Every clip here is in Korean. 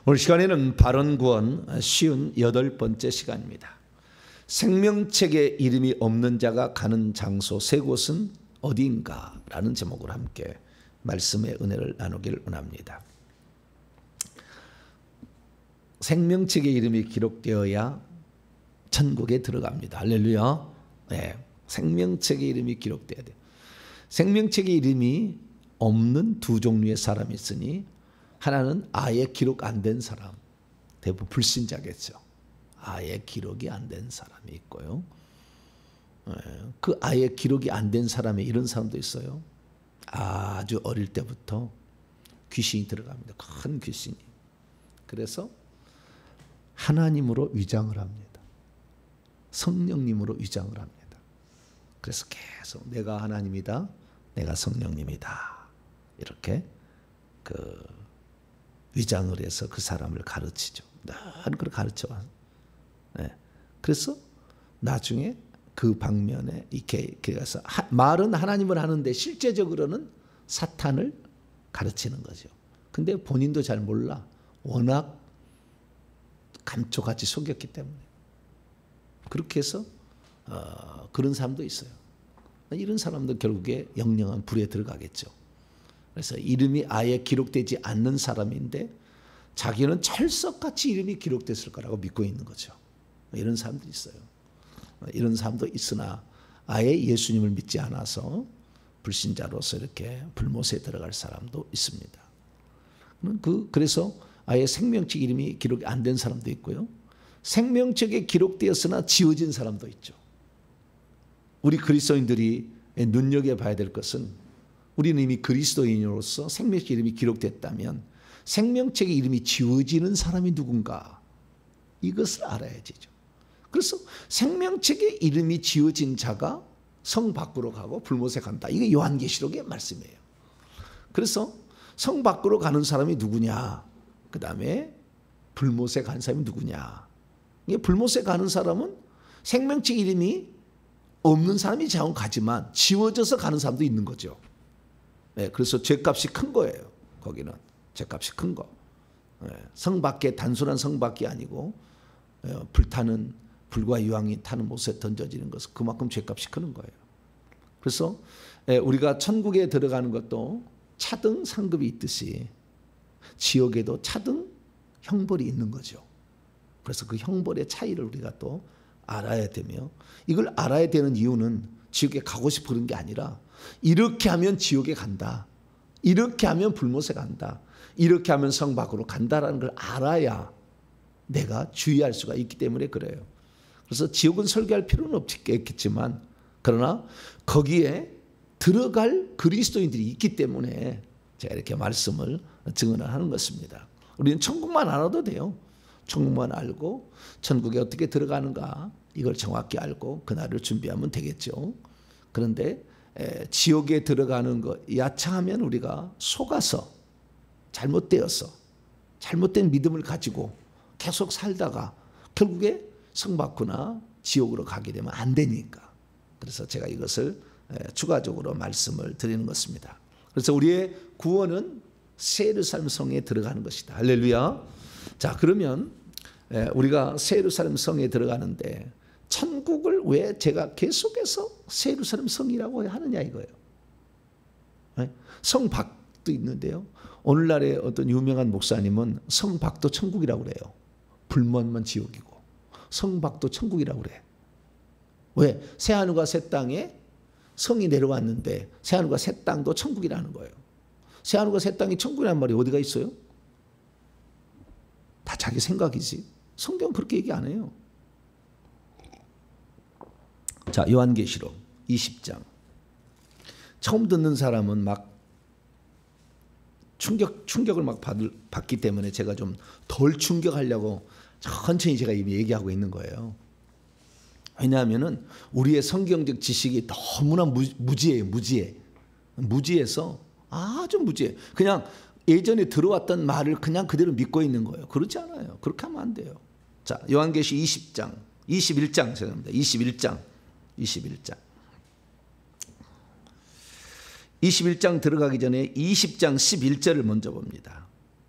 오늘 시간에는 바른 구원 58번째 시간입니다. 생명책에 이름이 없는 자가 가는 장소 세 곳은 어디인가? 라는 제목으로 함께 말씀의 은혜를 나누기를 원합니다. 생명책에 이름이 기록되어야 천국에 들어갑니다. 할렐루야. 네, 생명책에 이름이 기록되어야 돼요. 생명책에 이름이 없는 두 종류의 사람이 있으니 하나는 아예 기록 안 된 사람, 대부분 불신자겠죠. 아예 기록이 안 된 사람이 있고요. 그 아예 기록이 안 된 사람이 이런 사람도 있어요. 아주 어릴 때부터 귀신이 들어갑니다. 큰 귀신이. 그래서 하나님으로 위장을 합니다. 성령님으로 위장을 합니다. 그래서 계속 내가 하나님이다, 내가 성령님이다, 이렇게 위장을 해서 그 사람을 가르치죠. 늘 그걸 가르쳐와. 네. 그래서 나중에 그 방면에 이렇게 그래서 말은 하나님을 하는데 실제적으로는 사탄을 가르치는 거죠. 근데 본인도 잘 몰라. 워낙 감쪽같이 속였기 때문에. 그렇게 해서 그런 사람도 있어요. 이런 사람도 결국에 영영한 불에 들어가겠죠. 그래서 이름이 아예 기록되지 않는 사람인데 자기는 철석같이 이름이 기록됐을 거라고 믿고 있는 거죠. 이런 사람도 있어요. 이런 사람도 있으나 아예 예수님을 믿지 않아서 불신자로서 이렇게 불못에 들어갈 사람도 있습니다. 그래서 아예 생명책 이름이 기록이 안 된 사람도 있고요. 생명책에 기록되었으나 지워진 사람도 있죠. 우리 그리스도인들이 눈여겨봐야 될 것은 우리는 이미 그리스도인으로서 생명책 이름이 기록됐다면 생명책의 이름이 지워지는 사람이 누군가 이것을 알아야 되죠. 그래서 생명책의 이름이 지워진 자가 성 밖으로 가고 불못에 간다. 이게 요한계시록의 말씀이에요. 그래서 성 밖으로 가는 사람이 누구냐? 그 다음에 불못에 간 사람이 누구냐? 이게 불못에 가는 사람은 생명책 이름이 없는 사람이 자원 가지만 지워져서 가는 사람도 있는 거죠. 네, 그래서 죄값이 큰 거예요. 거기는 죄값이 큰 거. 네, 성 밖에 단순한 성 밖이 아니고 불타는 불과 유황이 타는 못에 던져지는 것은 그만큼 죄값이 크는 거예요. 그래서 우리가 천국에 들어가는 것도 차등 상급이 있듯이 지옥에도 차등 형벌이 있는 거죠. 그래서 그 형벌의 차이를 우리가 또 알아야 되며 이걸 알아야 되는 이유는 지옥에 가고 싶어 그런 게 아니라 이렇게 하면 지옥에 간다. 이렇게 하면 불못에 간다. 이렇게 하면 성 밖으로 간다라는 걸 알아야 내가 주의할 수가 있기 때문에 그래요. 그래서 지옥은 설교할 필요는 없겠지만 그러나 거기에 들어갈 그리스도인들이 있기 때문에 제가 이렇게 말씀을 증언을 하는 것입니다. 우리는 천국만 알아도 돼요. 천국만 알고 천국에 어떻게 들어가는가 이걸 정확히 알고 그날을 준비하면 되겠죠. 그런데 지옥에 들어가는 것 야차하면 우리가 속아서 잘못되어서 잘못된 믿음을 가지고 계속 살다가 결국에 성 밖이나 지옥으로 가게 되면 안 되니까. 그래서 제가 이것을 추가적으로 말씀을 드리는 것입니다. 그래서 우리의 구원은 새 예루살렘 성에 들어가는 것이다. 할렐루야. 자, 그러면 우리가 새 예루살렘 성에 들어가는데 천국을 왜 제가 계속해서 새 예루살렘 성이라고 하느냐 이거예요. 성 밖도 있는데요. 오늘날의 어떤 유명한 목사님은 성 밖도 천국이라고 그래요. 불못만 지옥이고 성 밖도 천국이라고 그래. 왜? 새하늘과 새 땅에 성이 내려왔는데 새하늘과 새 땅도 천국이라는 거예요. 새하늘과 새 땅이 천국이라는 말이 어디가 있어요? 다 자기 생각이지. 성경은 그렇게 얘기 안 해요. 자, 요한계시록 20장. 처음 듣는 사람은 막 충격을 막 받기 때문에 제가 좀 덜 충격하려고 천천히 제가 이미 얘기하고 있는 거예요. 왜냐하면은 우리의 성경적 지식이 너무나 무지해요. 무지해서 아주 무지해. 그냥 예전에 들어왔던 말을 그냥 그대로 믿고 있는 거예요. 그렇지 않아요. 그렇게 하면 안 돼요. 자, 요한계시 21장 죄송합니다. 21장 들어가기 전에 20장 11절을 먼저 봅니다.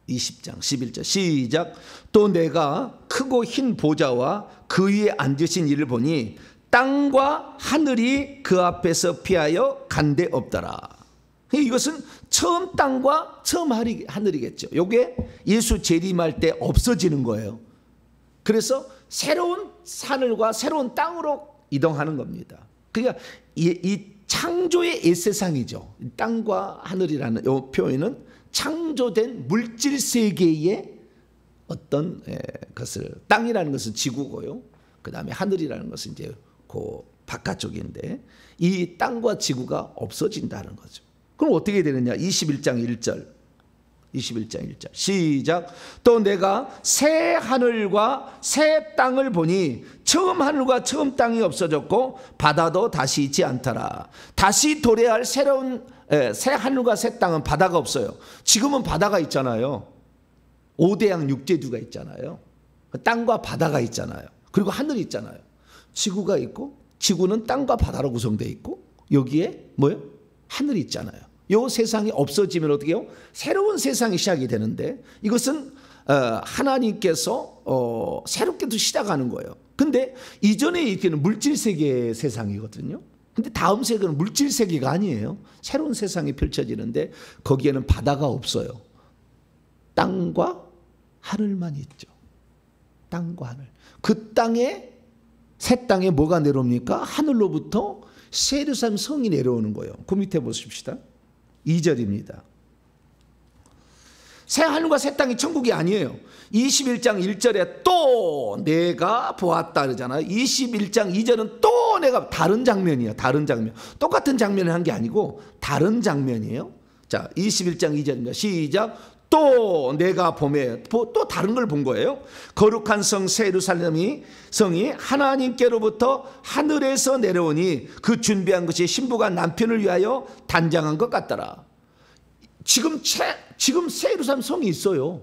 20장 11절 시작. 또 내가 크고 흰 보좌와 그 위에 앉으신 이를 보니 땅과 하늘이 그 앞에서 피하여 간데 없더라. 이것은 처음 땅과 처음 하늘이겠죠. 이게 예수 재림할 때 없어지는 거예요. 그래서 새로운 하늘과 새로운 땅으로 이동하는 겁니다. 그러니까 이 창조의 옛 세상이죠. 땅과 하늘이라는 이 표현은 창조된 물질 세계의 어떤 것을, 땅이라는 것은 지구고요. 그 다음에 하늘이라는 것은 이제 그 바깥쪽인데, 이 땅과 지구가 없어진다는 거죠. 그럼 어떻게 되느냐? 21장 1절 시작. 또 내가 새 하늘과 새 땅을 보니 처음 하늘과 처음 땅이 없어졌고 바다도 다시 있지 않더라. 다시 도래할 새로운 새 하늘과 새 땅은 바다가 없어요. 지금은 바다가 있잖아요. 5대양 6제주가 있잖아요. 땅과 바다가 있잖아요. 그리고 하늘이 있잖아요. 지구가 있고, 지구는 땅과 바다로 구성되어 있고, 여기에 뭐예요? 하늘이 있잖아요. 이 세상이 없어지면 어떻게 해요? 새로운 세상이 시작이 되는데, 이것은 하나님께서 새롭게 또 시작하는 거예요. 근데 이전에 이렇게는 물질 세계의 세상이거든요. 근데 다음 세계는 물질 세계가 아니에요. 새로운 세상이 펼쳐지는데 거기에는 바다가 없어요. 땅과 하늘만 있죠. 땅과 하늘. 그 땅에, 새 땅에 뭐가 내려옵니까? 하늘로부터 새 예루살렘 성이 내려오는 거예요. 그 밑에 보십시다. 2절입니다. 새 하늘과 새 땅이 천국이 아니에요. 21장 1절에 또 내가 보았다 그러잖아요. 21장 2절은 또 내가, 다른 장면이에요. 다른 장면. 똑같은 장면을 한 게 아니고 다른 장면이에요. 자, 21장 2절입니다. 시작. 또 내가 봄에, 또 다른 걸 본 거예요. 거룩한 성 새 예루살렘이 성이 하나님께로부터 하늘에서 내려오니 그 준비한 것이 신부가 남편을 위하여 단장한 것 같더라. 지금 새 예루살렘 성이 있어요.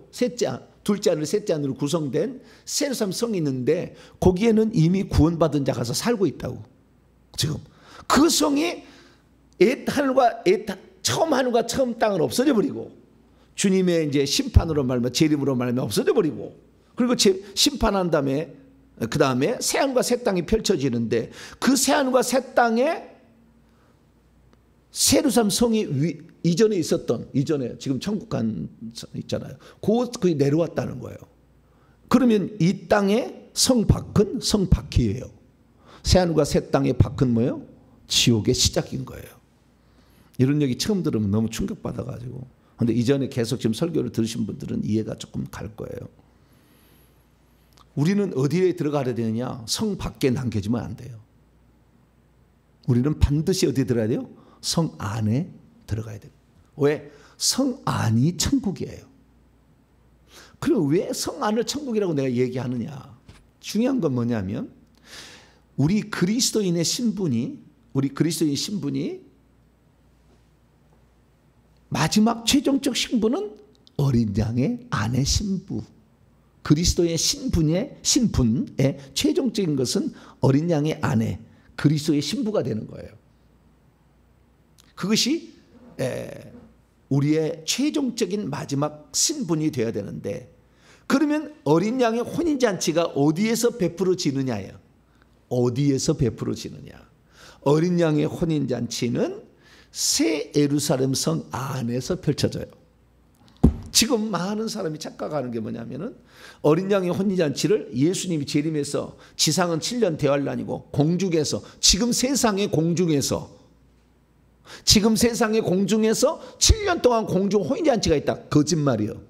둘째 하늘 셋째 하늘로 구성된 새 예루살렘 성이 있는데 거기에는 이미 구원받은 자가 가서 살고 있다고. 지금 그 성이 처음 하늘과 처음 땅을 없어져 버리고, 주님의 이제 심판으로 말하면, 재림으로 말하면 없어져 버리고, 그리고 심판한 다음에 그 다음에 새 하늘과 새 땅이 펼쳐지는데, 그 새 하늘과 새 땅에 새 예루살렘 성이 이전에 지금 천국 간 있잖아요. 그게 내려왔다는 거예요. 그러면 이 땅의 성 밖은 성 밖이에요. 새 하늘과 새 땅의 밖은 뭐예요? 지옥의 시작인 거예요. 이런 얘기 처음 들으면 너무 충격받아가지고, 근데 이전에 계속 지금 설교를 들으신 분들은 이해가 조금 갈 거예요. 우리는 어디에 들어가야 되느냐? 성 밖에 남겨지면 안 돼요. 우리는 반드시 어디에 들어가야 돼요? 성 안에 들어가야 돼요. 왜? 성 안이 천국이에요. 그럼 왜 성 안을 천국이라고 내가 얘기하느냐? 중요한 건 뭐냐면, 우리 그리스도인의 신분이 마지막 최종적 신분은 어린 양의 아내 신부. 그리스도의 신분의 최종적인 것은 어린 양의 아내, 그리스도의 신부가 되는 거예요. 그것이 우리의 최종적인 마지막 신분이 되어야 되는데, 그러면 어린 양의 혼인잔치가 어디에서 베풀어지느냐예요. 어디에서 베풀어지느냐? 어린 양의 혼인잔치는 새 예루살렘 성 안에서 펼쳐져요. 지금 많은 사람이 착각하는 게 뭐냐면은, 어린 양의 혼인잔치를 예수님이 재림해서 지상은 7년 대환란이고 공중에서, 지금 세상의 공중에서 7년 동안 공중 혼인잔치가 있다. 거짓말이요.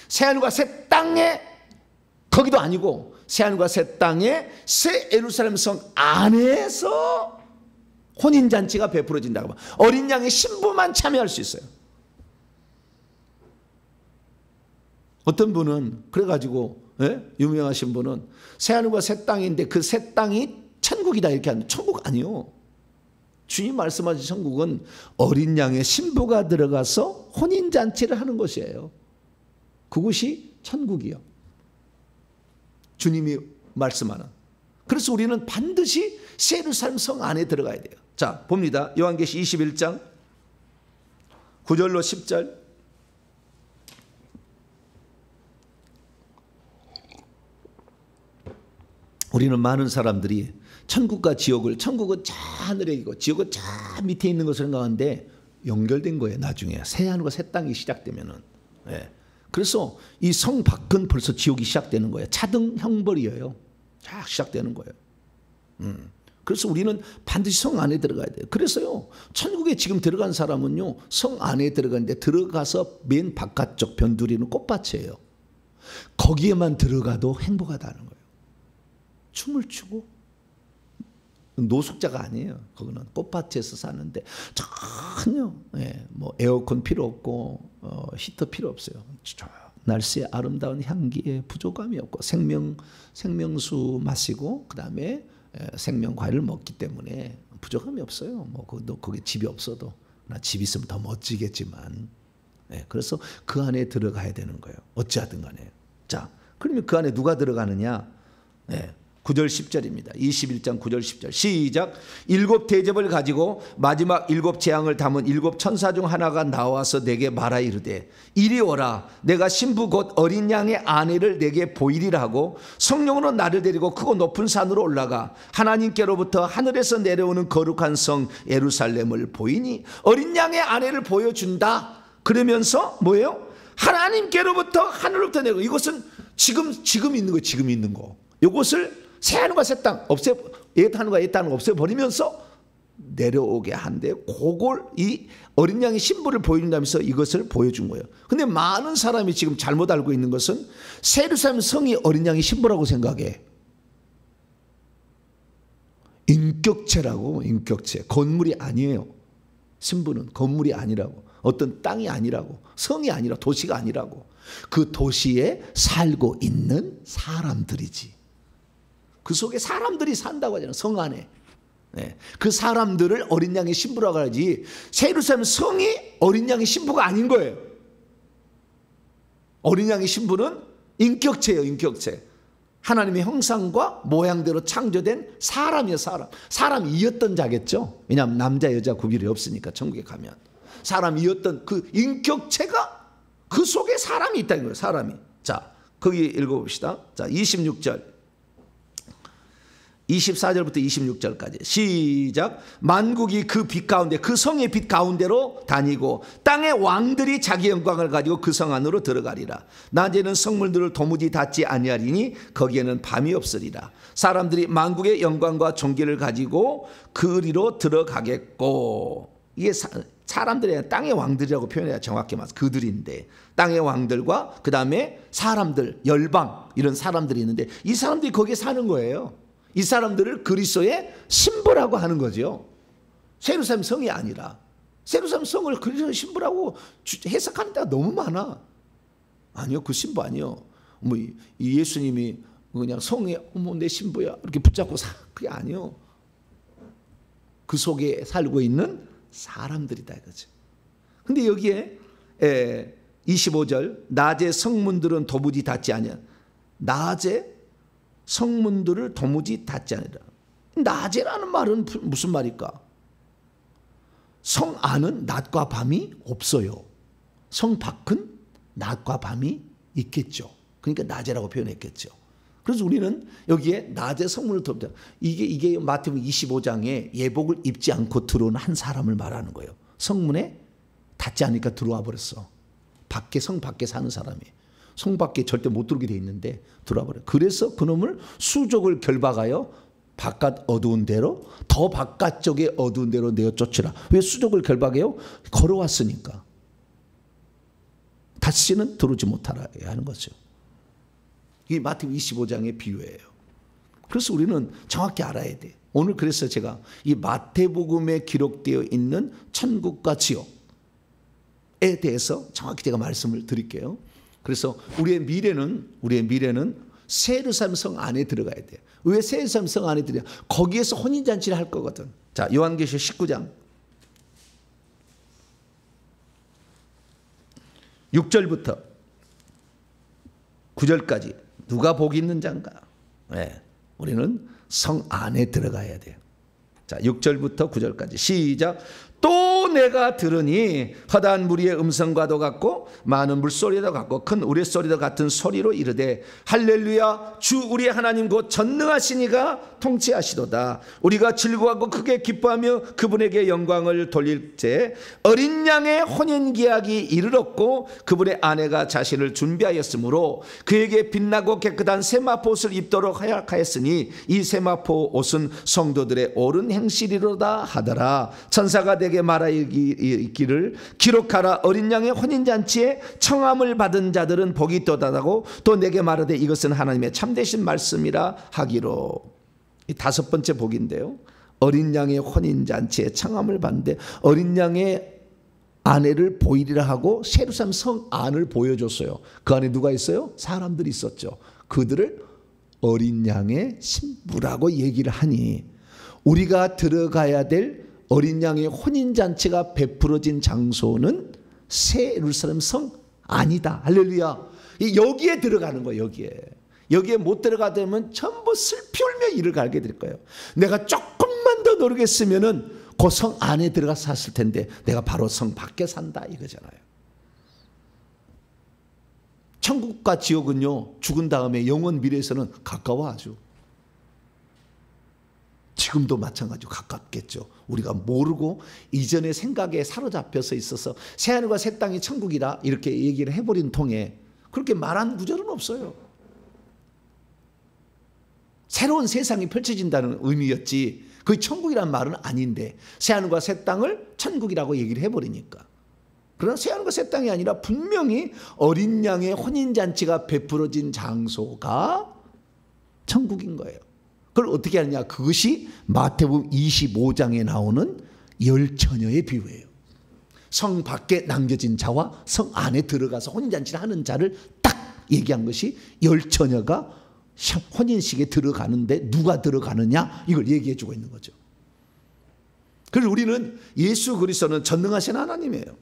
새하늘과 새 땅에, 거기도 아니고 새하늘과 새 땅에 새 예루살렘 성 안에서 혼인잔치가 베풀어진다고. 어린 양의 신부만 참여할 수 있어요. 어떤 분은 그래가지고 유명하신 분은 새하늘과 새 땅인데 그 새 땅이 천국이다 이렇게 하는. 천국 아니요. 주님 말씀하신 천국은 어린 양의 신부가 들어가서 혼인잔치를 하는 것이에요. 그것이 천국이요. 주님이 말씀하는. 그래서 우리는 반드시 새 예루살렘 성 안에 들어가야 돼요. 자, 봅니다. 요한계시 21장 9절로 10절. 우리는 많은 사람들이 천국과 지옥을, 천국은 저 하늘에 있고 지옥은 저 밑에 있는 것을 생각하는데 연결된 거예요. 나중에 새 하늘과 새 땅이 시작되면은. 예. 그래서 이 성 밖은 벌써 지옥이 시작되는 거예요. 차등 형벌이에요. 쫙 시작되는 거예요. 그래서 우리는 반드시 성 안에 들어가야 돼요. 그래서요, 천국에 지금 들어간 사람은요, 성 안에 들어가는데 들어가서 맨 바깥쪽 변두리는 꽃밭이에요. 거기에만 들어가도 행복하다는 거예요. 춤을 추고, 노숙자가 아니에요. 거기는 꽃밭에서 사는데 전혀 뭐 에어컨 필요 없고 히터 필요 없어요. 날씨의 아름다운 향기에 부족함이 없고 생명수 마시고 그다음에 생명 과일을 먹기 때문에 부족함이 없어요. 뭐 거기 집이 없어도 나 집 있으면 더 멋지겠지만 그래서 그 안에 들어가야 되는 거예요. 어찌하든 간에. 자, 그러면 그 안에 누가 들어가느냐? 9절 10절입니다. 21장 9절 10절 시작. 7 대접을 가지고 마지막 7 재앙을 담은 7 천사 중 하나가 나와서 내게 말하 이르되 이리 오라. 내가 신부 곧 어린 양의 아내를 내게 보이리라 하고 성령으로 나를 데리고 크고 높은 산으로 올라가 하나님께로부터 하늘에서 내려오는 거룩한 성 예루살렘을 보이니 어린 양의 아내를 보여준다. 그러면서 뭐예요? 하나님께로부터 하늘로부터 내려오고 이것은 지금 있는 거 지금 있는 거 이것을 새 하늘과 새 땅 옛 하늘과 옛 땅을 없애버리면서 내려오게 한데 그걸 이 어린 양의 신부를 보여준다면서 이것을 보여준 거예요. 근데 많은 사람이 지금 잘못 알고 있는 것은 예루살렘 성이 어린 양의 신부라고 생각해. 인격체라고. 인격체. 건물이 아니에요. 신부는 건물이 아니라고. 어떤 땅이 아니라고. 성이 아니라 도시가 아니라고. 그 도시에 살고 있는 사람들이지. 그 속에 사람들이 산다고 하잖아요. 성 안에. 그 사람들을 어린 양의 신부라고 하지 예루살렘 성이 어린 양의 신부가 아닌 거예요. 어린 양의 신부는 인격체예요. 인격체. 하나님의 형상과 모양대로 창조된 사람이에요. 사람이었던 자겠죠. 왜냐하면 남자 여자 구별이 없으니까 천국에 가면. 사람이었던 그 인격체가 그 속에 사람이 있다는 거예요. 사람이. 자, 거기 읽어봅시다. 자, 26절 24절부터 26절까지 시작. 만국이 그 빛 가운데 그 성의 빛 가운데로 다니고 땅의 왕들이 자기 영광을 가지고 그 성 안으로 들어가리라. 낮에는 성물들을 도무지 닫지 아니하리니 거기에는 밤이 없으리라. 사람들이 만국의 영광과 존귀를 가지고 그리로 들어가겠고. 이게 사람들이 땅의 왕들이라고 표현해야 정확히 맞아. 그들인데 땅의 왕들과 그 다음에 사람들 열방 이런 사람들이 있는데 이 사람들이 거기에 사는 거예요. 이 사람들을 그리스도의 신부라고 하는 거죠. 예루살렘 성이 아니라. 예루살렘 성을 그리스도의 신부라고 해석하는 데가 너무 많아. 아니요, 그 신부 아니요. 뭐 이 예수님이 그냥 성에 어머 내 신부야 이렇게 붙잡고 그게 아니요. 그 속에 살고 있는 사람들이다 이거죠. 근데 여기에 25절 낮에 성문들은 도무지 닫지 아니하. 낮에 성문들을 도무지 닫지 아니라. 낮에라는 말은 무슨 말일까? 성 안은 낮과 밤이 없어요. 성 밖은 낮과 밤이 있겠죠. 그러니까 낮에라고 표현했겠죠. 그래서 우리는 여기에 낮에 성문을 덮자. 이게 마태복음 25장에 예복을 입지 않고 들어온 한 사람을 말하는 거예요. 성문에 닫지 않으니까 들어와 버렸어. 성 밖에 사는 사람이. 성 밖에 절대 못 들어오게 돼 있는데 들어와 버려. 그래서 그놈을 수족을 결박하여 바깥 어두운 데로 더 바깥쪽에 어두운 데로 내어 쫓으라. 왜 수족을 결박해요? 걸어왔으니까. 다시는 들어오지 못하게 하는 거죠. 이게 마태복음 25장의 비유예요. 그래서 우리는 정확히 알아야 돼. 오늘 그래서 제가 이 마태복음에 기록되어 있는 천국과 지옥에 대해서 정확히 제가 말씀을 드릴게요. 그래서 우리의 미래는 새 예루살렘 성 안에 들어가야 돼요. 왜 새 예루살렘 성 안에 들어가? 거기에서 혼인잔치를 할 거거든. 자, 요한계시록 19장 6절부터 9절까지 누가 복이 있는 자인가? 우리는 성 안에 들어가야 돼요. 자, 6절부터 9절까지 시작. 또 내가 들으니 허다한 무리의 음성과도 같고 많은 물소리도 같고 큰 우레소리도 같은 소리로 이르되 할렐루야 주 우리의 하나님 곧 전능하시니가 통치하시도다. 우리가 즐거워하고 크게 기뻐하며 그분에게 영광을 돌릴 때 어린 양의 혼인계약이 이르렀고 그분의 아내가 자신을 준비하였으므로 그에게 빛나고 깨끗한 세마포 옷을 입도록 하였으니 이 세마포 옷은 성도들의 옳은 행실이로다 하더라. 천사가 내게 말하기를 기록하라. 어린 양의 혼인잔치에 청함을 받은 자들은 복이 있도다하고 또 내게 말하되 이것은 하나님의 참되신 말씀이라 하기로. 이 다섯 번째 복인데요. 어린 양의 혼인잔치에 청함을 받는데 어린 양의 아내를 보이리라 하고 예루살렘 성 안을 보여줬어요. 그 안에 누가 있어요? 사람들이 있었죠. 그들을 어린 양의 신부라고 얘기를 하니 우리가 들어가야 될 어린 양의 혼인잔치가 베풀어진 장소는 새 예루살렘 성 아니다. 할렐루야. 여기에 들어가는 거예요. 여기에 못 들어가면 전부 슬피 울며 이를 갈게 될 거예요. 내가 조금만 더 노력했으면은 그 성 안에 들어가서 샀을 텐데 내가 바로 성 밖에 산다 이거잖아요. 천국과 지옥은요 죽은 다음에 영원 미래에서는 가까워 아주. 지금도 마찬가지로 가깝겠죠. 우리가 모르고 이전의 생각에 사로잡혀서 있어서 새하늘과 새 땅이 천국이다 이렇게 얘기를 해버린 통에 그렇게 말한 구절은 없어요. 새로운 세상이 펼쳐진다는 의미였지 그게 천국이란 말은 아닌데 새하늘과 새 땅을 천국이라고 얘기를 해버리니까. 그러나 새하늘과 새 땅이 아니라 분명히 어린 양의 혼인잔치가 베풀어진 장소가 천국인 거예요. 그걸 어떻게 하느냐? 그것이 마태복음 25장에 나오는 열 처녀의 비유예요. 성 밖에 남겨진 자와 성 안에 들어가서 혼인잔치를 하는 자를 딱 얘기한 것이 열 처녀가 혼인식에 들어가는데 누가 들어가느냐 이걸 얘기해 주고 있는 거죠. 그래서 우리는 예수 그리스도는 전능하신 하나님이에요.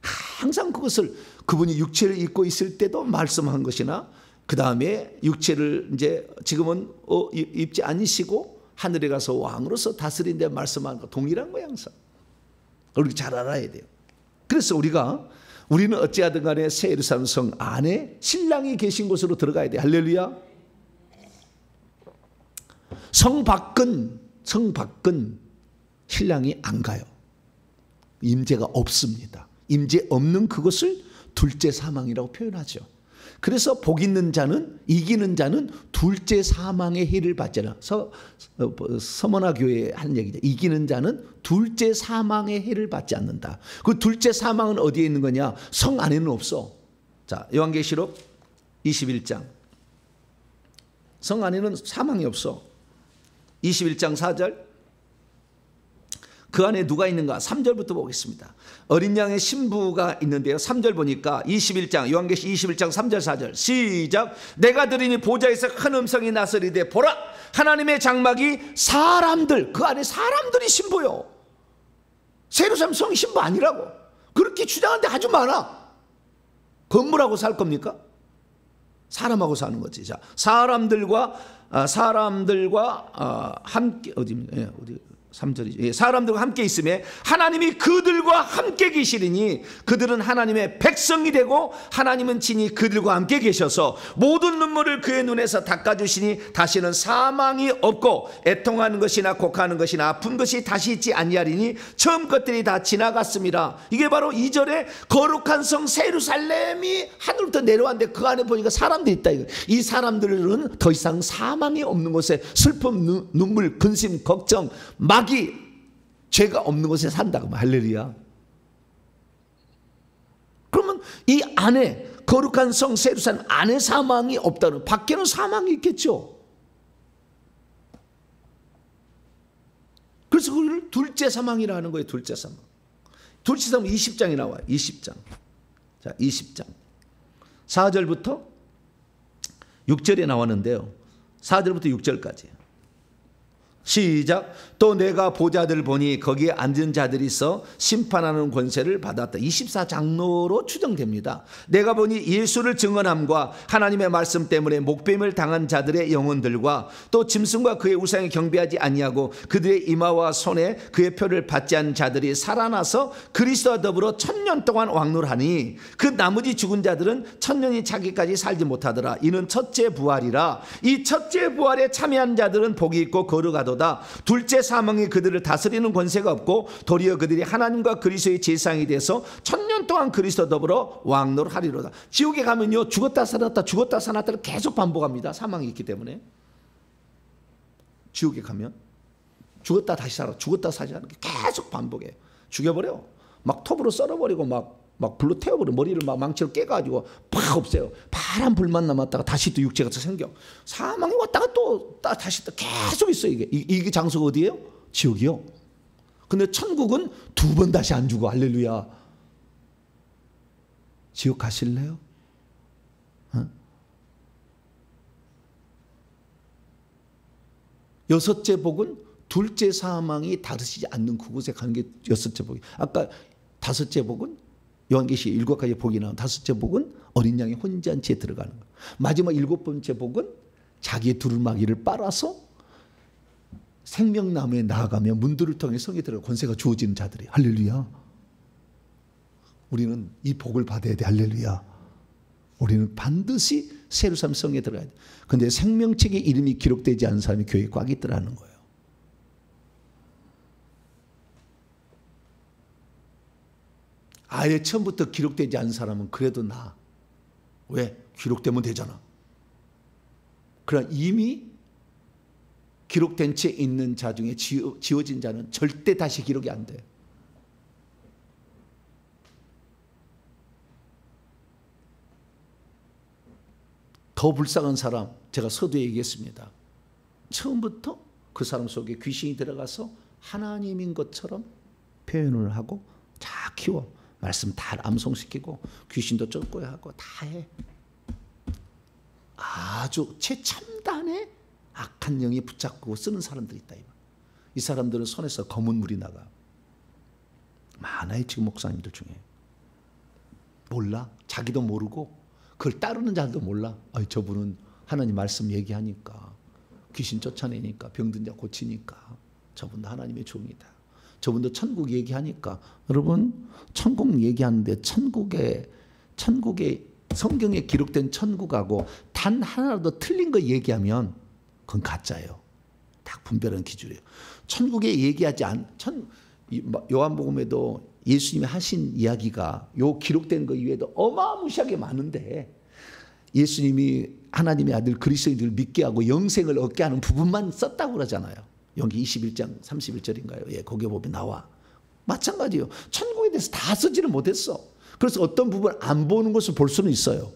항상 그것을 그분이 육체를 입고 있을 때도 말씀한 것이나 그 다음에 육체를 이제 지금은 입지 않으시고 하늘에 가서 왕으로서 다스린데 말씀한 거 동일한 거야 항상. 우리 잘 알아야 돼요. 그래서 우리는 어찌하든 간에 새 예루살렘 성 안에 신랑이 계신 곳으로 들어가야 돼. 할렐루야. 성 밖은 신랑이 안 가요. 임재가 없습니다. 임재 없는 그것을 둘째 사망이라고 표현하죠. 그래서 복 있는 자는 이기는 자는 둘째 사망의 해를 받잖아. 서머나 교회에 하는 얘기죠. 이기는 자는 둘째 사망의 해를 받지 않는다. 그 둘째 사망은 어디에 있는 거냐? 성 안에는 없어. 자, 요한계시록 21장. 성 안에는 사망이 없어. 21장 4절. 그 안에 누가 있는가? 3절부터 보겠습니다. 어린 양의 신부가 있는데요. 3절 보니까 21장 요한계시 21장 3절 4절 시작. 내가 들으니 보좌에서 큰 음성이 나서리되 보라 하나님의 장막이 사람들 그 안에 사람들이 신부요. 예루살렘 성이 신부 아니라고 그렇게 주장하는데 아주 많아. 건물하고 살 겁니까? 사람하고 사는 거지. 자, 사람들과 함께 어디 3절이죠. 사람들과 함께 있음에 하나님이 그들과 함께 계시리니 그들은 하나님의 백성이 되고 하나님은 친히 그들과 함께 계셔서 모든 눈물을 그의 눈에서 닦아주시니 다시는 사망이 없고 애통하는 것이나 곡하는 것이나 아픈 것이 다시 있지 아니하리니 처음 것들이 다 지나갔습니다. 이게 바로 2절에 거룩한 성 예루살렘이 하늘부터 내려왔는데 그 안에 보니까 사람들이 있다. 이 사람들은 더 이상 사망이 없는 곳에 슬픔, 눈물, 근심, 걱정, 마귀, 죄가 없는 곳에 산다고. 할렐루야. 그러면 이 안에 거룩한 성 예루살렘 안에 사망이 없다는, 밖에는 사망이 있겠죠. 그래서 그걸 둘째 사망이라 하는 거예요. 둘째 사망. 둘째 사망 20장이 나와요. 20장. 자, 20장 4절부터 6절에 나왔는데요. 4절부터 6절까지. 시작. 또 내가 보자들 보니 거기에 앉은 자들이 있어 심판하는 권세를 받았다. 24장로로 추정됩니다. 내가 보니 예수를 증언함과 하나님의 말씀 때문에 목뱀을 당한 자들의 영혼들과 또 짐승과 그의 우상에 경배하지 아니하고 그들의 이마와 손에 그의 표를 받지 않은 자들이 살아나서 그리스도와 더불어 1000년 동안 왕노하니 그 나머지 죽은 자들은 1000년이 차기까지 살지 못하더라. 이는 첫째 부활이라. 이 첫째 부활에 참여한 자들은 복이 있고 거룩하도다. 둘째 사망이 그들을 다스리는 권세가 없고 도리어 그들이 하나님과 그리스도의 제사장이 돼서 1000년 동안 그리스도 더불어 왕노하리로다. 지옥에 가면요, 죽었다 살았다 죽었다 살았다를 계속 반복합니다. 사망이 있기 때문에. 지옥에 가면 죽었다 다시 살아 죽었다 다시 살아 계속 반복해. 죽여버려. 막 톱으로 썰어버리고 막 불로 태워버려. 머리를 막 망치로 깨가지고 팍 없애요. 파란 불만 남았다가 다시 또 육체가 생겨. 사망이 왔다가 또 다시 또 계속 있어. 이게 장소가 어디예요? 지옥이요. 근데 천국은 2번 다시 안 죽어. 할렐루야. 지옥 가실래요? 어? 여섯째 복은 둘째 사망이 다르시지 않는 그곳에 가는 게 여섯째 복이. 아까 다섯째 복은 요한계시 7가지 복이 나온 다섯째 복은 어린 양의 혼잔치에 들어가는 거예요. 마지막 7번째 복은 자기의 두루마기를 빨아서 생명나무에 나아가며 문들을 통해 성에 들어가 권세가 주어지는 자들이. 할렐루야. 우리는 이 복을 받아야 돼. 할렐루야. 우리는 반드시 세루살렘 성에 들어가야 돼. 그런데 생명책에 이름이 기록되지 않은 사람이 교회에 꽉 있더라는 거예요. 아예 처음부터 기록되지 않은 사람은 그래도 나. 왜? 기록되면 되잖아. 그러나 이미 기록된 채 있는 자 중에 지워진 자는 절대 다시 기록이 안 돼. 더 불쌍한 사람, 제가 서두에 얘기했습니다. 처음부터 그 사람 속에 귀신이 들어가서 하나님인 것처럼 표현을 하고 다 키워. 말씀 다 암송시키고 귀신도 쫓고야 하고 다 해. 아주 최첨단의 악한 영이 붙잡고 쓰는 사람들이 있다. 이 사람들은 손에서 검은 물이 나가. 많아요. 지금 목사님들 중에. 몰라. 자기도 모르고 그걸 따르는 자들도 몰라. 저분은 하나님 말씀 얘기하니까 귀신 쫓아내니까 병든 자 고치니까 저분도 하나님의 종이다. 저분도 천국 얘기하니까. 여러분, 천국 얘기하는데 천국에 성경에 기록된 천국하고 단 하나라도 틀린 거 얘기하면 그건 가짜예요. 딱 분별하는 기준이에요. 천국에 얘기하지 요한복음에도 예수님이 하신 이야기가 요 기록된 거 이외에도 어마무시하게 많은데 예수님이 하나님의 아들 그리스도인들을 믿게 하고 영생을 얻게 하는 부분만 썼다고 그러잖아요. 여기 21장 31절인가요? 예, 거기에 보면 나와. 마찬가지예요. 천국에 대해서 다 쓰지를 못했어. 그래서 어떤 부분을 안 보는 것을 볼 수는 있어요.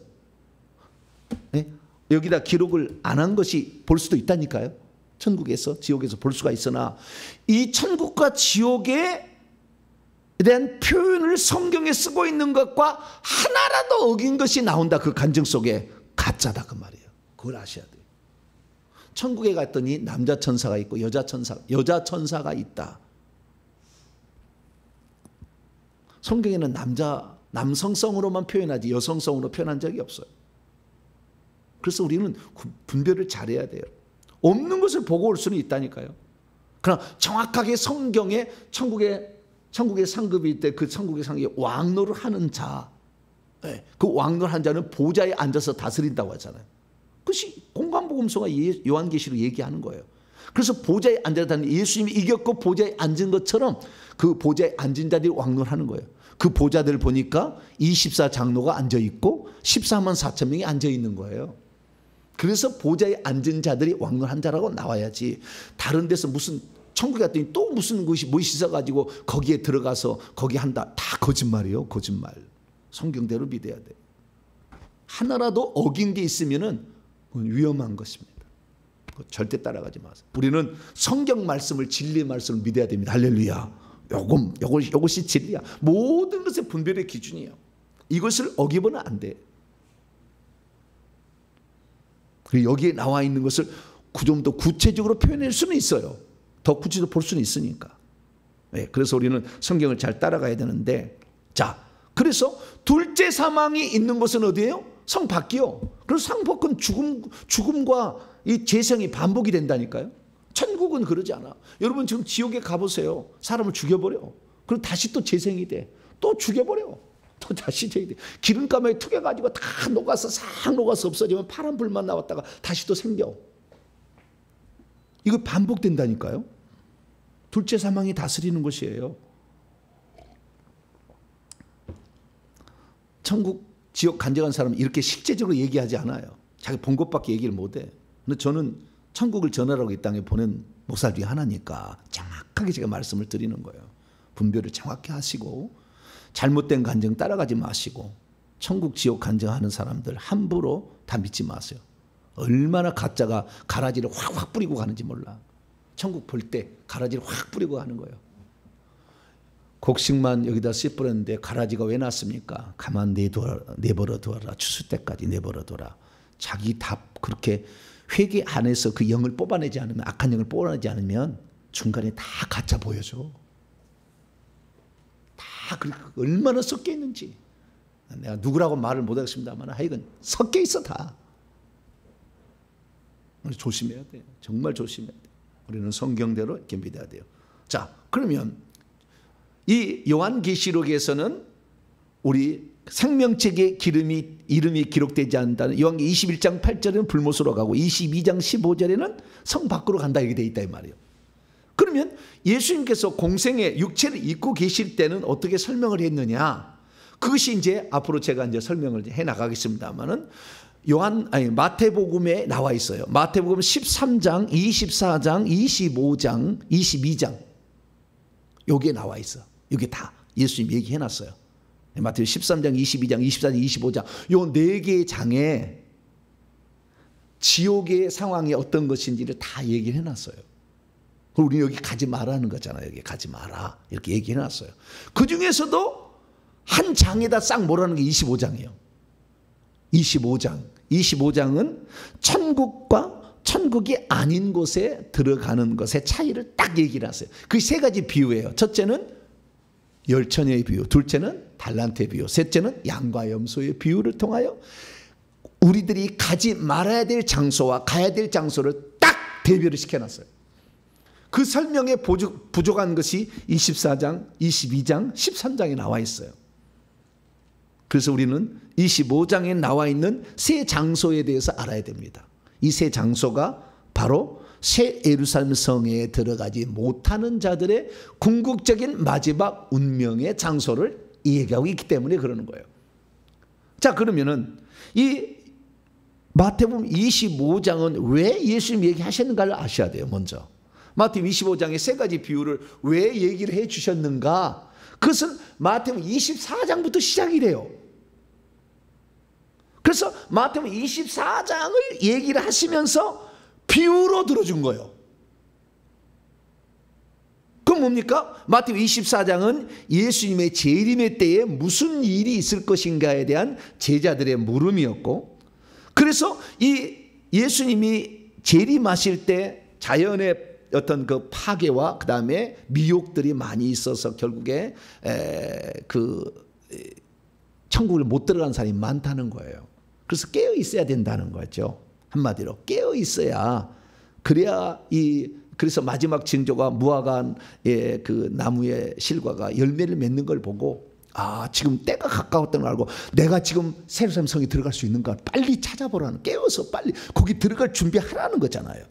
예? 여기다 기록을 안 한 것이 볼 수도 있다니까요. 천국에서 지옥에서 볼 수가 있으나 이 천국과 지옥에 대한 표현을 성경에 쓰고 있는 것과 하나라도 어긴 것이 나온다. 그 간증 속에 가짜다 그 말이에요. 그걸 아셔야 돼요. 천국에 갔더니 남자 천사가 있고 여자 천사가 있다. 성경에는 남성성으로만 표현하지 여성성으로 표현한 적이 없어요. 그래서 우리는 분별을 잘해야 돼요. 없는 것을 보고 올 수는 있다니까요. 그러나 정확하게 성경에 천국의 상급이 있대. 그 천국의 상급이 왕노를 하는 자, 그 왕노를 한 자는 보좌에 앉아서 다스린다고 하잖아요. 그것이 공관복음서가 요한계시로 얘기하는 거예요. 그래서 보좌에 앉아다니는 예수님이 이겼고 보좌에 앉은 것처럼 그 보좌에 앉은 자들이 왕노를 하는 거예요. 그 보좌들을 보니까 24장로가 앉아있고 14만 4천 명이 앉아있는 거예요. 그래서 보좌에 앉은 자들이 왕노한 자라고 나와야지. 다른 데서 무슨 천국에 갔더니 또 무슨 것이 있어가지고 거기에 들어가서 거기 한다. 다 거짓말이에요. 거짓말. 성경대로 믿어야 돼. 하나라도 어긴 게 있으면은 위험한 것입니다. 절대 따라가지 마세요. 우리는 성경 말씀을 진리의 말씀을 믿어야 됩니다. 할렐루야. 요것이 진리야. 모든 것의 분별의 기준이에요. 이것을 어기면 안 돼. 그리고 여기에 나와 있는 것을 좀 더 구체적으로 표현할 수는 있어요. 더 구체적으로 볼 수는 있으니까. 네, 그래서 우리는 성경을 잘 따라가야 되는데, 자, 그래서 둘째 사망이 있는 곳은 어디예요? 성 밖이요. 그래서 상복은 죽음과 이 재생이 반복이 된다니까요. 천국은 그러지 않아. 여러분 지금 지옥에 가보세요. 사람을 죽여버려. 그리고 다시 또 재생이 돼. 또 죽여버려. 또 다시 재생이 돼. 기름감에 튀겨가지고 다 녹아서 싹 녹아서 없어지면 파란 불만 나왔다가 다시 또 생겨. 이거 반복된다니까요. 둘째 사망이 다스리는 것이에요. 천국, 지옥 간증한 사람은 이렇게 실제적으로 얘기하지 않아요. 자기 본 것밖에 얘기를 못해. 근데 저는 천국을 전하라고 이 땅에 보낸 목사 중에 하나니까 정확하게 제가 말씀을 드리는 거예요. 분별을 정확히 하시고 잘못된 간증 따라가지 마시고 천국, 지옥 간증하는 사람들 함부로 다 믿지 마세요. 얼마나 가짜가 가라지를 확 뿌리고 가는지 몰라. 천국 볼 때 가라지를 확 뿌리고 가는 거예요. 곡식만 여기다 씨 뿌렸는데 가라지가 왜 났습니까? 가만 내버려 두어라. 추수 때까지 내버려 둬라. 자기 답 그렇게 회개 안에서 그 영을 뽑아내지 않으면, 악한 영을 뽑아내지 않으면 중간에 다 가짜 보여줘. 다 얼마나 섞여 있는지. 내가 누구라고 말을 못하겠습니다만 하여간 섞여 있어 다. 조심해야 돼요. 정말 조심해야 돼요. 우리는 성경대로 이렇게 믿어야 돼요. 자, 그러면 이 요한계시록에서는 우리 생명책의 이름이 기록되지 않는다는 요한계시록 21장 8절에는 불못으로 가고 22장 15절에는 성 밖으로 간다 이렇게 돼 있다 이 말이에요. 그러면 예수님께서 공생의 육체를 입고 계실 때는 어떻게 설명을 했느냐? 그것이 이제 앞으로 제가 이제 설명을 해 나가겠습니다만은 마태복음에 나와 있어요. 마태복음 13장, 24장, 25장, 22장 여기에 나와 있어. 여기 다 예수님 얘기해 놨어요. 마태복음 13장, 22장, 24장, 25장 요 네 개의 장에 지옥의 상황이 어떤 것인지를 다 얘기해 놨어요. 우리 여기 가지 말라는 거잖아요. 여기 가지 마라 이렇게 얘기해 놨어요. 그 중에서도 한 장에다 싹 몰아넣은 게 25장이에요. 25장은 천국과 천국이 아닌 곳에 들어가는 것의 차이를 딱 얘기를 하세요. 그 세 가지 비유예요. 첫째는 열처녀의 비유, 둘째는 달란트의 비유, 셋째는 양과 염소의 비유를 통하여 우리들이 가지 말아야 될 장소와 가야 될 장소를 딱 대별을 시켜놨어요. 그 설명에 부족한 것이 24장, 22장, 13장에 나와 있어요. 그래서 우리는 25장에 나와 있는 세 장소에 대해서 알아야 됩니다. 이 세 장소가 바로 새 예루살렘 성에 들어가지 못하는 자들의 궁극적인 마지막 운명의 장소를 얘기하고 있기 때문에 그러는 거예요. 자, 그러면은 이 마태복음 25장은 왜 예수님 얘기하셨는가를 아셔야 돼요. 먼저 마태복음 25장의 세 가지 비유를 왜 얘기를 해 주셨는가? 그것은 마태복음 24장부터 시작이래요. 그래서 마태복음 24장을 얘기를 하시면서 비유로 들어준 거예요. 그럼 뭡니까? 마태복음 24장은 예수님의 재림의 때에 무슨 일이 있을 것인가에 대한 제자들의 물음이었고, 그래서 이 예수님이 재림하실 때 자연의 어떤 그 파괴와 그 다음에 미혹들이 많이 있어서 결국에 천국을 못 들어간 사람이 많다는 거예요. 그래서 깨어 있어야 된다는 거죠. 한마디로 깨어 있어야 그래야 그래서 마지막 징조가 무화과의 그 나무의 실과가 열매를 맺는 걸 보고 지금 때가 가까웠던 걸 알고 내가 지금 예루살렘 성에 들어갈 수 있는가 빨리 찾아보라는, 깨어서 빨리 거기 들어갈 준비하라는 거잖아요.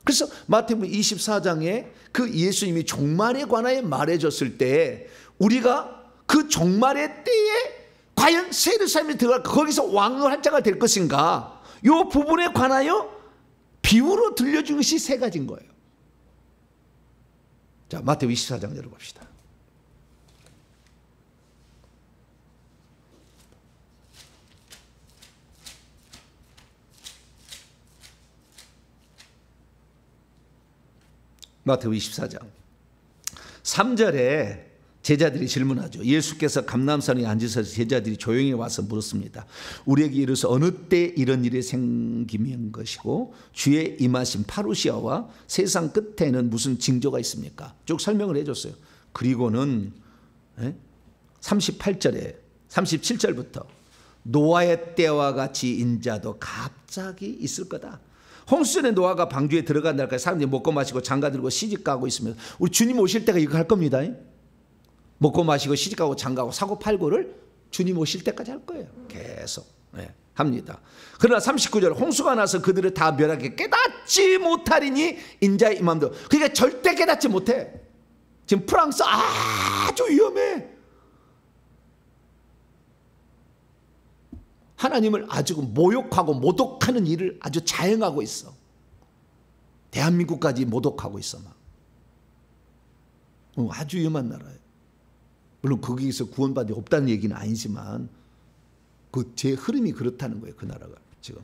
그래서 마태복음 24장에 그 예수님이 종말에 관하여 말해줬을 때 우리가 그 종말의 때에 과연 새 예루살렘에 들어갈까, 거기서 왕을 한 자가 될 것인가, 이 부분에 관하여 비유로 들려준 것이 세 가지인 거예요. 자, 마태복음 24장 열어봅시다. 마태복음 24장 3절에 제자들이 질문하죠. 예수께서 감람산에 앉으셔서 제자들이 조용히 와서 물었습니다. 우리에게 이르소 어느 때 이런 일이 생기는 것이고 주의 임하신 파루시아와 세상 끝에는 무슨 징조가 있습니까? 쭉 설명을 해줬어요. 그리고는 38절에 37절부터 노아의 때와 같이 인자도 갑자기 있을 거다. 홍수전에 노아가 방주에 들어간 날까지 사람들이 먹고 마시고 장가들고 시집가고 있으면 우리 주님 오실 때가 이거 할 겁니다. 먹고 마시고 시집가고 장가고 사고 팔고를 주님 오실 때까지 할 거예요. 계속 합니다. 그러나 39절 홍수가 나서 그들을 다 멸하게 깨닫지 못하리니 인자의 임함도. 그러니까 절대 깨닫지 못해. 지금 프랑스 아주 위험해. 하나님을 아주 모욕하고 모독하는 일을 아주 자행하고 있어. 대한민국까지 모독하고 있어 막. 아주 위험한 나라예요. 물론 거기에서 구원받이 없다는 얘기는 아니지만 그 제 흐름이 그렇다는 거예요. 그 나라가 지금.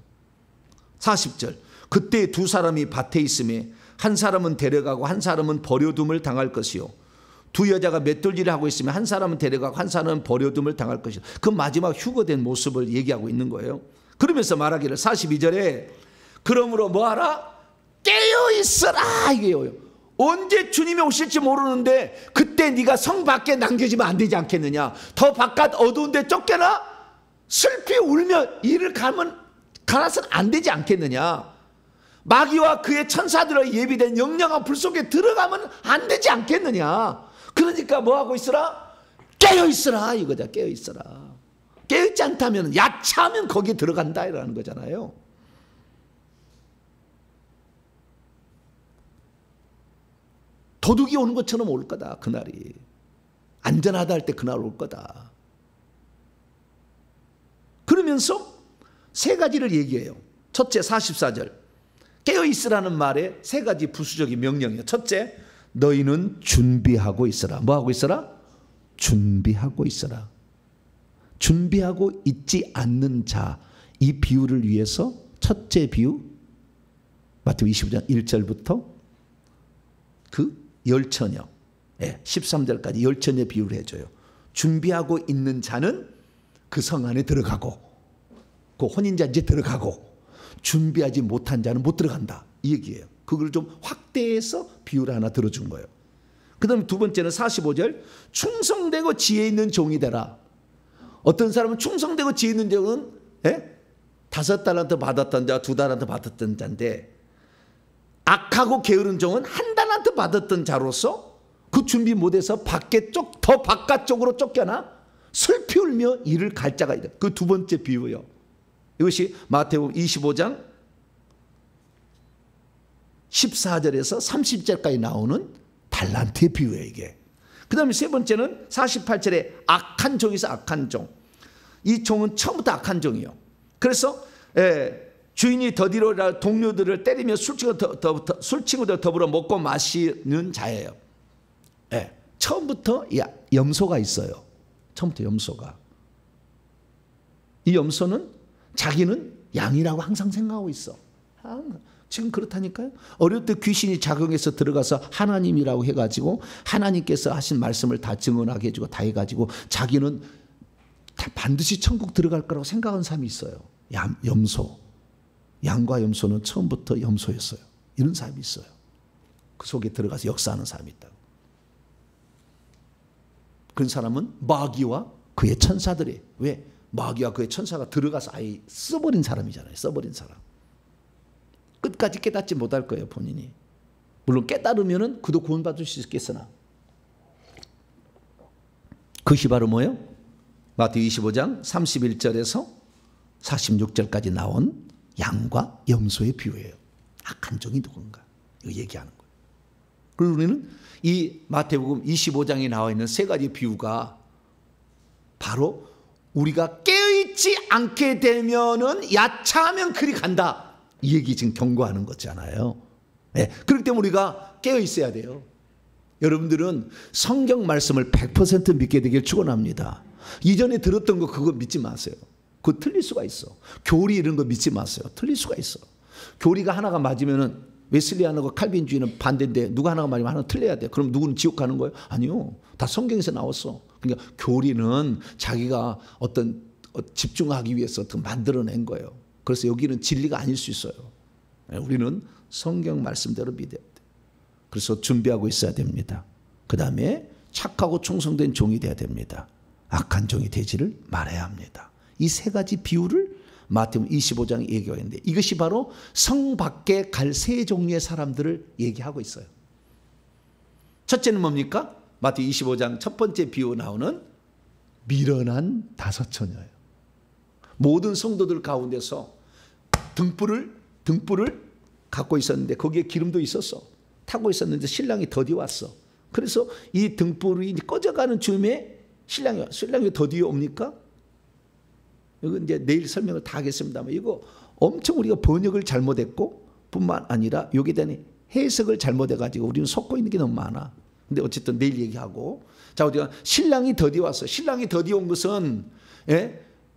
40절 그때 두 사람이 밭에 있음에 한 사람은 데려가고 한 사람은 버려둠을 당할 것이요. 두 여자가 맷돌질을 하고 있으면 한 사람은 데려가고 한 사람은 버려둠을 당할 것이요. 그 마지막 휴거된 모습을 얘기하고 있는 거예요. 그러면서 말하기를 42절에 그러므로 뭐하라? 깨어있어라 이게요. 언제 주님이 오실지 모르는데 그때 네가 성 밖에 남겨지면 안 되지 않겠느냐. 더 바깥 어두운 데 쫓겨나 슬피 울며 이를 가라서는 안 되지 않겠느냐. 마귀와 그의 천사들의 예비된 영영한 불 속에 들어가면 안 되지 않겠느냐. 그러니까 뭐하고 있으라? 깨어있으라 이거죠. 깨어있으라. 깨어있지 않다면 야차하면 거기에 들어간다 이라는 거잖아요. 도둑이 오는 것처럼 올 거다. 그날이. 안전하다 할 때 그날 올 거다. 그러면서 세 가지를 얘기해요. 첫째 44절. 깨어있으라는 말에 세 가지 부수적인 명령이에요. 첫째, 너희는 준비하고 있어라. 뭐하고 있어라? 준비하고 있어라. 준비하고 있지 않는 자, 이 비유를 위해서 첫째 비유 마태복음 25장 1절부터 그 열처녀 13절까지 열처녀 비유를 해줘요. 준비하고 있는 자는 그 성 안에 들어가고 그 혼인잔치에 들어가고 준비하지 못한 자는 못 들어간다 이 얘기예요. 그걸 좀 확대해서 비유를 하나 들어준 거예요. 그 다음에 두 번째는 45절 충성되고 지혜 있는 종이 되라. 어떤 사람은 충성되고 지혜 있는 종은 5달란트 받았던 자 2달란트 받았던 자인데 악하고 게으른 종은 1달란트 받았던 자로서 그 준비 못해서 더 바깥쪽으로 쫓겨나 슬피 울며 이를 갈 자가 있다. 그 두 번째 비유요. 이것이 마태복음 25장 14절에서 30절까지 나오는 달란트의 비유예요. 이게. 그 다음에 세 번째는 48절에 악한 종이 있어. 악한 종. 이 종은 처음부터 악한 종이요. 그래서 주인이 더디로 동료들을 때리며 술친구들 더불어 먹고 마시는 자예요. 처음부터 염소가 있어요. 처음부터 염소가. 이 염소는 자기는 양이라고 항상 생각하고 있어. 지금 그렇다니까요. 어릴 때 귀신이 작용해서 들어가서 하나님이라고 해가지고 하나님께서 하신 말씀을 다 증언하게 해주고 다 해가지고 자기는 다 반드시 천국 들어갈 거라고 생각하는 사람이 있어요. 염소. 양과 염소는 처음부터 염소였어요. 이런 사람이 있어요. 그 속에 들어가서 역사하는 사람이 있다고. 그런 사람은 마귀와 그의 천사들이 왜? 마귀와 그의 천사가 들어가서 아예 써버린 사람이잖아요. 써버린 사람. 끝까지 깨닫지 못할 거예요. 본인이. 물론 깨달으면 그도 구원받을 수 있겠으나 그것이 바로 뭐예요? 마태복음 25장 31절에서 46절까지 나온 양과 염소의 비유예요. 악한 종이 누군가 이거 얘기하는 거예요. 그리고 우리는 이 마태복음 25장에 나와 있는 세 가지 비유가 바로 우리가 깨어있지 않게 되면은 야차하면 그리 간다. 이 얘기 지금 경고하는 거잖아요. 그렇기 때문에 우리가 깨어있어야 돼요. 여러분들은 성경 말씀을 100% 믿게 되길 축원합니다. 이전에 들었던 거 그거 믿지 마세요. 그거 틀릴 수가 있어. 교리 이런 거 믿지 마세요. 틀릴 수가 있어. 교리가 하나가 맞으면은 웨슬리안하고 칼빈주의는 반대인데 누가 하나가 말이면 하나 틀려야 돼. 그럼 누구는 지옥 가는 거예요? 아니요. 다 성경에서 나왔어. 그러니까 교리는 자기가 어떤 집중하기 위해서 어떤 만들어낸 거예요. 그래서 여기는 진리가 아닐 수 있어요. 우리는 성경 말씀대로 믿어야 돼. 그래서 준비하고 있어야 됩니다. 그 다음에 착하고 충성된 종이 되어야 됩니다. 악한 종이 되지를 말아야 합니다. 이 세 가지 비유를 마태복음 25장에 얘기하고 있는데 이것이 바로 성 밖에 갈 세 종류의 사람들을 얘기하고 있어요. 첫째는 뭡니까? 마태복음 25장 첫 번째 비유 나오는 미련한 다섯 처녀예요. 모든 성도들 가운데서 등불을 갖고 있었는데 거기에 기름도 있었어. 타고 있었는데 신랑이 더디 왔어. 그래서 이 등불이 꺼져가는 즈음에 신랑이 더디 옵니까? 이거 이제 내일 설명을 다 하겠습니다만 이거 엄청 우리가 번역을 잘못했고 뿐만 아니라 여기에 대한 해석을 잘못해가지고 우리는 속고 있는 게 너무 많아. 근데 어쨌든 내일 얘기하고 자 우리가 신랑이 더디 왔어. 신랑이 더디 온 것은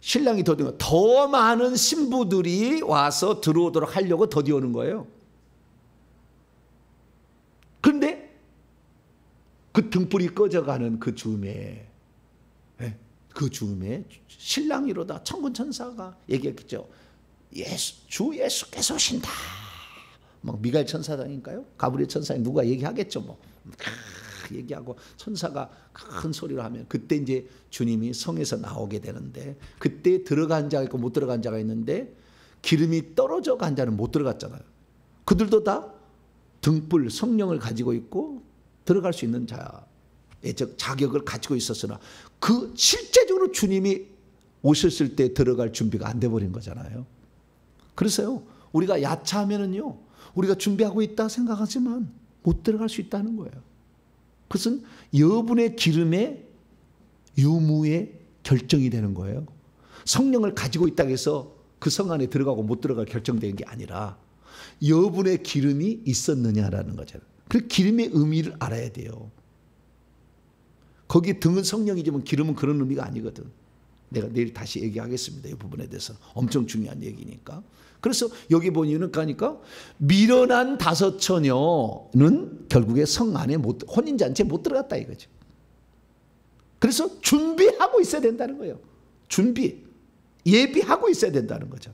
신랑이 더디 온 더 많은 신부들이 와서 들어오도록 하려고 더디 오는 거예요. 그런데 그 등불이 꺼져가는 그 즈음에 신랑이로다 천군 천사가 얘기했겠죠. 주 예수께서 오신다. 막 미가엘 천사장인가요? 가브리엘 천사님 누가 얘기하겠죠. 뭐 얘기하고 천사가 큰 소리로 하면 그때 이제 주님이 성에서 나오게 되는데 그때 들어간 자가 있고 못 들어간 자가 있는데 기름이 떨어져 간 자는 못 들어갔잖아요. 그들도 다 등불 성령을 가지고 있고 들어갈 수 있는 즉 자격을 가지고 있었으나 그 실제적으로 주님이 오셨을 때 들어갈 준비가 안 돼 버린 거잖아요. 그래서요 우리가 야차하면은요 우리가 준비하고 있다 생각하지만 못 들어갈 수 있다는 거예요. 그것은 여분의 기름의 유무의 결정이 되는 거예요. 성령을 가지고 있다고 해서 그 성 안에 들어가고 못 들어갈 결정된 게 아니라 여분의 기름이 있었느냐라는 거잖아요. 그 기름의 의미를 알아야 돼요. 거기 등은 성령이지만 기름은 그런 의미가 아니거든. 내가 내일 다시 얘기하겠습니다. 이 부분에 대해서 엄청 중요한 얘기니까. 그래서 여기 보니까 미련한 다섯 처녀는 결국에 성 안에 혼인잔치에 못 들어갔다 이거죠. 그래서 준비하고 있어야 된다는 거예요. 예비하고 있어야 된다는 거죠.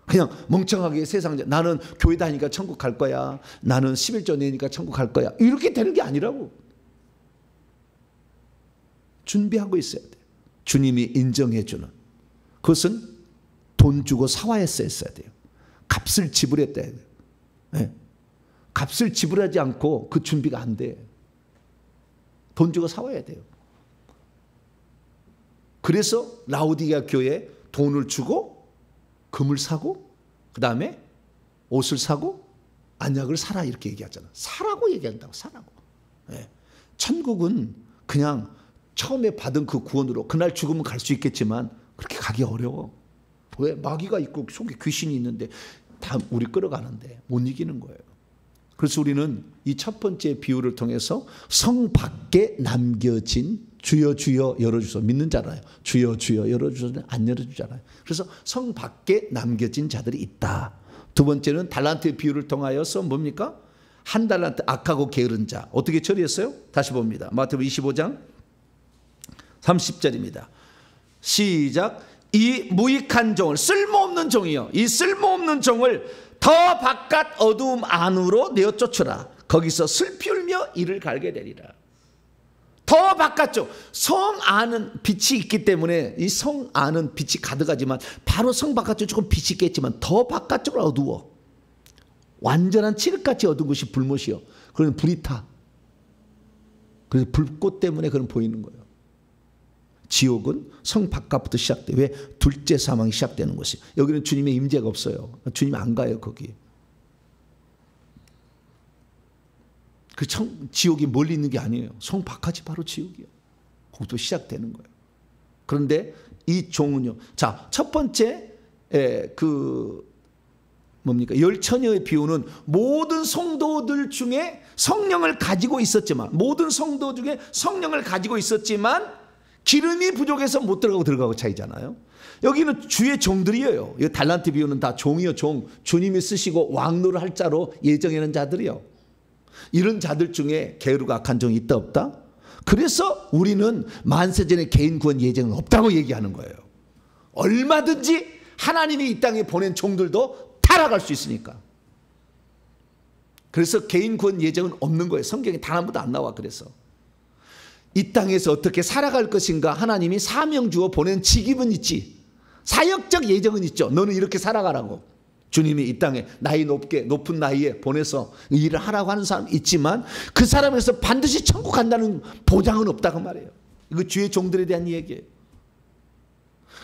그냥 멍청하게 세상 나는 교회 다니니까 천국 갈 거야. 나는 11조 내니까 천국 갈 거야. 이렇게 되는 게 아니라고. 준비하고 있어야 돼. 주님이 인정해 주는. 그것은 돈 주고 사와했어야 돼요. 값을 지불했어야 돼요. 네. 값을 지불하지 않고 그 준비가 안 돼. 돈 주고 사와야 돼요. 그래서 라오디게아 교회에 돈을 주고 금을 사고 그 다음에 옷을 사고 안약을 사라 이렇게 얘기하잖아. 사라고 얘기한다고. 사라고. 네. 천국은 그냥 처음에 받은 그 구원으로 그날 죽으면 갈 수 있겠지만 그렇게 가기 어려워. 왜? 마귀가 있고 속에 귀신이 있는데 다 우리 끌어가는데 못 이기는 거예요. 그래서 우리는 이 첫 번째 비유를 통해서 성 밖에 남겨진 주여 주여 열어주소 믿는 자라요. 주여 주여 열어주소는 안 열어주잖아요. 그래서 성 밖에 남겨진 자들이 있다. 두 번째는 달란트의 비유를 통하여서 뭡니까? 한 달란트 악하고 게으른 자. 어떻게 처리했어요? 다시 봅니다. 마태복음 25장 30절입니다. 시작. 이 무익한 종을 쓸모없는 종이요. 이 쓸모없는 종을 더 바깥 어두움 안으로 내어 쫓으라. 거기서 슬피 울며 이를 갈게 되리라. 더 바깥쪽. 성 안은 빛이 있기 때문에 이 성 안은 빛이 가득하지만 바로 성 바깥쪽 조금 빛이 있겠지만 더 바깥쪽은 어두워. 완전한 칠흑같이 어두운 것이 불못이요. 그러면 불이 타. 그래서 불꽃 때문에 그런 보이는 거예요. 지옥은 성 바깥부터 시작돼. 왜? 둘째 사망이 시작되는 것이. 여기는 주님의 임재가 없어요. 주님 안 가요 거기. 그 지옥이 멀리 있는 게 아니에요. 성 바깥이 바로 지옥이에요. 거기서 시작되는 거예요. 그런데 이 종은요. 자, 첫 번째 뭡니까? 열 처녀의 비유는 모든 성도들 중에 성령을 가지고 있었지만 기름이 부족해서 못 들어가고 들어가고 차이잖아요. 여기는 주의 종들이에요. 이 달란트 비유는 다 종이요, 종. 주님이 쓰시고 왕노를 할 자로 예정하는 자들이요. 이런 자들 중에 게으르고 악한 종이 있다 없다? 그래서 우리는 만세전에 개인 구원 예정은 없다고 얘기하는 거예요. 얼마든지 하나님이 이 땅에 보낸 종들도 타락할 수 있으니까. 그래서 개인 구원 예정은 없는 거예요. 성경에 단 한 번도 안 나와. 그래서 이 땅에서 어떻게 살아갈 것인가 하나님이 사명 주어 보낸 직임은 있지. 사역적 예정은 있죠. 너는 이렇게 살아가라고. 주님이 이 땅에 높은 나이에 보내서 일을 하라고 하는 사람 있지만 그 사람에서 반드시 천국 간다는 보장은 없다고 말해요. 이거 주의 종들에 대한 얘기예요.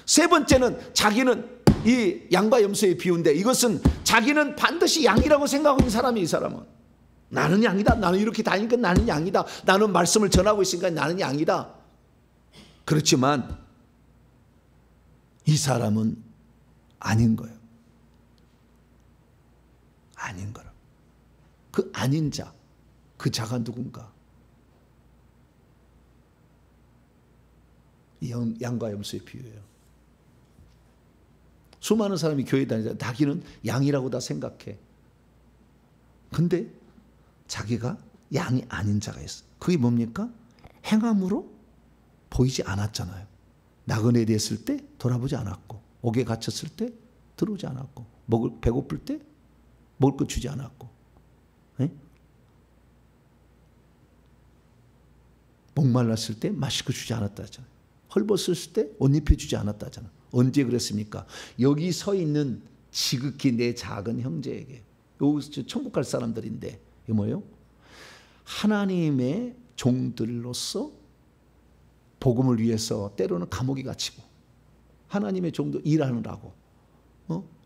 세 번째는 자기는 이 양과 염소의 비유인데 이것은 자기는 반드시 양이라고 생각하고 있는 사람이 이 사람은. 나는 양이다. 나는 이렇게 다니니까 나는 양이다. 나는 말씀을 전하고 있으니까 나는 양이다. 그렇지만 이 사람은 아닌 거예요. 아닌 거라. 그 아닌 자, 그 자가 누군가? 양과 염소의 비유예요. 수많은 사람이 교회 다니자 자기는 양이라고 다 생각해. 근데 자기가 양이 아닌 자가 있어. 그게 뭡니까? 행함으로 보이지 않았잖아요. 나그네 됐을 때 돌아보지 않았고, 옥에 갇혔을 때 들어오지 않았고, 배고플 때 먹을 거 주지 않았고, 에? 목말랐을 때 마실 거 주지 않았다 하잖아요. 헐벗었을 때 옷 입혀주지 않았다 하잖아요. 언제 그랬습니까? 여기 서 있는 지극히 내 작은 형제에게, 여기 천국 갈 사람들인데 이게 뭐예요? 하나님의 종들로서 복음을 위해서 때로는 감옥에 갇히고 하나님의 종도 일하느라고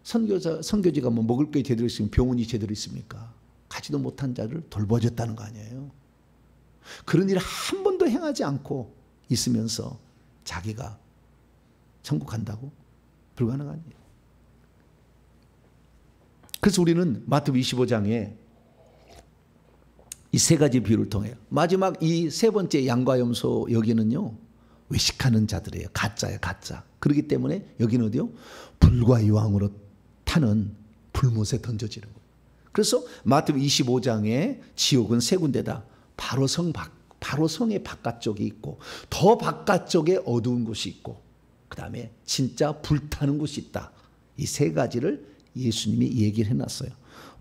선교지가 뭐 먹을 게 제대로 있으면 병원이 제대로 있습니까? 가지도 못한 자를 돌봐줬다는 거 아니에요. 그런 일을 한 번도 행하지 않고 있으면서 자기가 천국 간다고? 불가능한 일. 그래서 우리는 마태복음 25장에 이 세 가지 비유를 통해 마지막 이 세 번째 양과 염소 여기는요 외식하는 자들이에요. 가짜예요, 가짜. 그렇기 때문에 여기는 어디요? 불과 유황으로 타는 불못에 던져지는 거예요. 그래서 마태복음 25장에 지옥은 세 군데다. 바로 성의 바깥쪽이 있고 더 바깥쪽에 어두운 곳이 있고 그 다음에 진짜 불타는 곳이 있다. 이 세 가지를 예수님이 얘기를 해놨어요.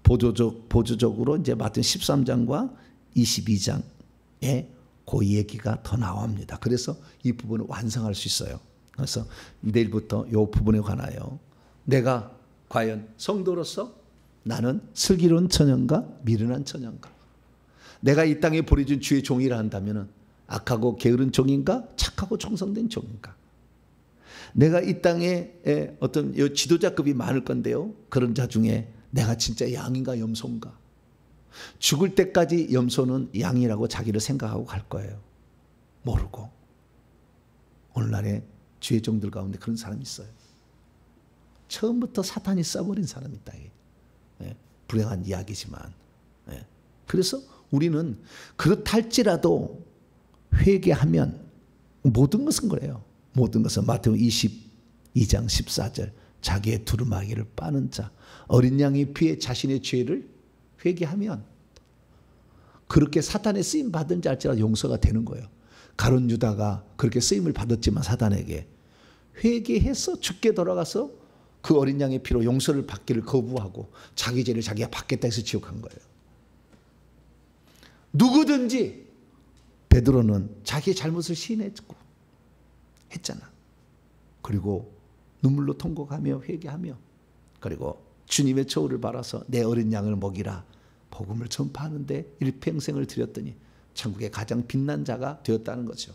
보조적으로 이제 마태복음 13장과 22장에 그 얘기가 더 나옵니다. 그래서 이 부분을 완성할 수 있어요. 그래서 내일부터 이 부분에 관하여 내가 과연 성도로서 나는 슬기로운 처녀인가 미련한 처녀인가? 내가 이 땅에 보내준 주의 종이라 한다면 악하고 게으른 종인가 착하고 충성된 종인가? 내가 이 땅에 어떤 지도자급이 많을 건데요. 그런 자 중에 내가 진짜 양인가 염소인가? 죽을 때까지 염소는 양이라고 자기를 생각하고 갈 거예요. 모르고. 오늘날에 주의 종들 가운데 그런 사람이 있어요. 처음부터 사탄이 써버린 사람이 있다. 불행한 이야기지만. 그래서 우리는 그렇달지라도 회개하면 모든 것은 그래요. 모든 것은 마태복음 22장 14절 자기의 두루마기를 빠는 자 어린 양의 피에 자신의 죄를 회개하면 그렇게 사탄의 쓰임 받은 자 할지라도 용서가 되는 거예요. 가룟 유다가 그렇게 쓰임을 받았지만 사단에게 회개해서 죽게 돌아가서 그 어린 양의 피로 용서를 받기를 거부하고 자기 죄를 자기가 받겠다 해서 지옥 간 거예요. 누구든지 베드로는 자기의 잘못을 시인했고 했잖아. 그리고 눈물로 통곡하며 회개하며 그리고 주님의 처우를 바라서 내 어린 양을 먹이라 복음을 전파하는데 일평생을 드렸더니 천국의 가장 빛난 자가 되었다는 거죠.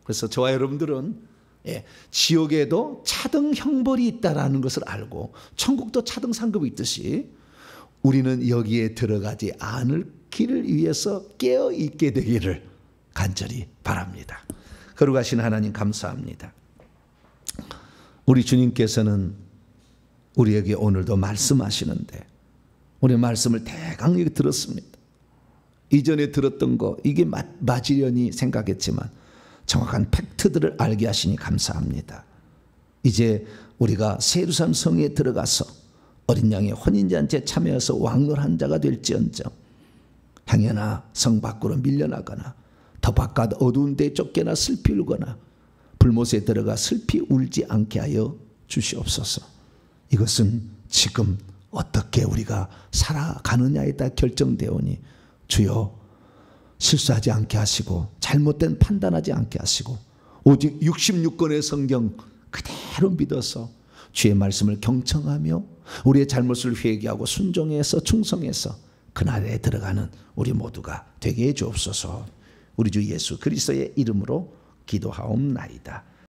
그래서 저와 여러분들은 지옥에도 차등 형벌이 있다라는 것을 알고 천국도 차등 상급이 있듯이 우리는 여기에 들어가지 않을 길을 위해서 깨어 있게 되기를 간절히 바랍니다. 거룩하신 하나님 감사합니다. 우리 주님께서는 우리에게 오늘도 말씀하시는데 우리 말씀을 대강 들었습니다. 이전에 들었던 거 이게 맞으려니 생각했지만 정확한 팩트들을 알게 하시니 감사합니다. 이제 우리가 예루살렘 성에 들어가서 어린 양의 혼인잔치에 참여해서 왕노한 자가 될지언정 행여나 성 밖으로 밀려나거나 더 바깥 어두운 데 쫓겨나 슬피 울거나 불못에 들어가 슬피 울지 않게 하여 주시옵소서. 이것은 지금 어떻게 우리가 살아가느냐에 따라 결정되오니 주여 실수하지 않게 하시고 잘못된 판단하지 않게 하시고 오직 66권의 성경 그대로 믿어서 주의 말씀을 경청하며 우리의 잘못을 회개하고 순종해서 충성해서 그날에 들어가는 우리 모두가 되게 해 주옵소서. 우리 주 예수 그리스도의 이름으로 기도하옵나이다.